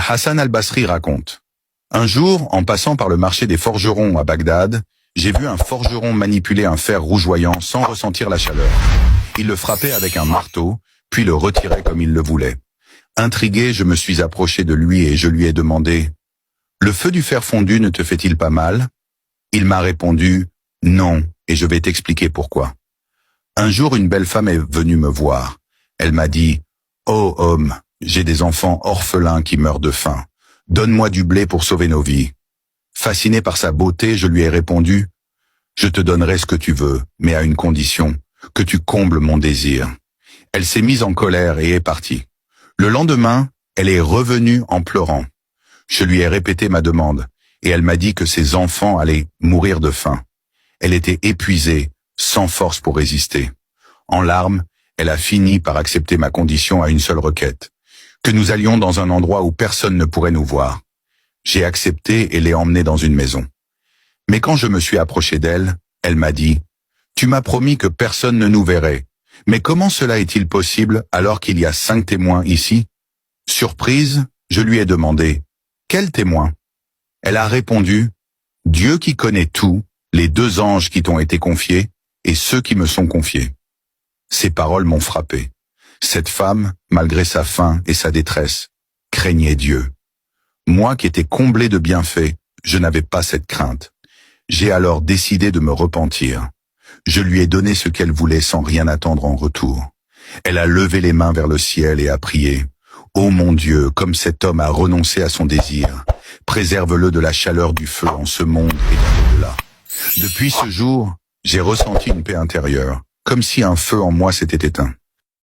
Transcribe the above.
Hassan al-Basri raconte: un jour, en passant par le marché des forgerons à Bagdad, j'ai vu un forgeron manipuler un fer rougeoyant sans ressentir la chaleur. Il le frappait avec un marteau, puis le retirait comme il le voulait. Intrigué, je me suis approché de lui et je lui ai demandé: le feu du fer fondu ne te fait-il pas mal? Il m'a répondu: non, et je vais t'expliquer pourquoi. Un jour, une belle femme est venue me voir. Elle m'a dit: oh homme, j'ai des enfants orphelins qui meurent de faim. Donne-moi du blé pour sauver nos vies. Fasciné par sa beauté, je lui ai répondu: je te donnerai ce que tu veux, mais à une condition, que tu combles mon désir. Elle s'est mise en colère et est partie. Le lendemain, elle est revenue en pleurant. Je lui ai répété ma demande, et elle m'a dit que ses enfants allaient mourir de faim. Elle était épuisée, sans force pour résister. En larmes, elle a fini par accepter ma condition à une seule requête: que nous allions dans un endroit où personne ne pourrait nous voir. J'ai accepté et l'ai emmenée dans une maison. Mais quand je me suis approché d'elle, elle m'a dit: tu m'as promis que personne ne nous verrait. Mais comment cela est-il possible alors qu'il y a 5 témoins ici? Surprise, je lui ai demandé: quels témoins? Elle a répondu: Dieu qui connaît tout, les 2 anges qui t'ont été confiés, et ceux qui me sont confiés. Ces paroles m'ont frappé. Cette femme, malgré sa faim et sa détresse, craignait Dieu. Moi qui étais comblé de bienfaits, je n'avais pas cette crainte. J'ai alors décidé de me repentir. Je lui ai donné ce qu'elle voulait sans rien attendre en retour. Elle a levé les mains vers le ciel et a prié: ô mon Dieu, comme cet homme a renoncé à son désir, préserve-le de la chaleur du feu en ce monde et dans l'au-delà. Depuis ce jour, j'ai ressenti une paix intérieure, comme si un feu en moi s'était éteint.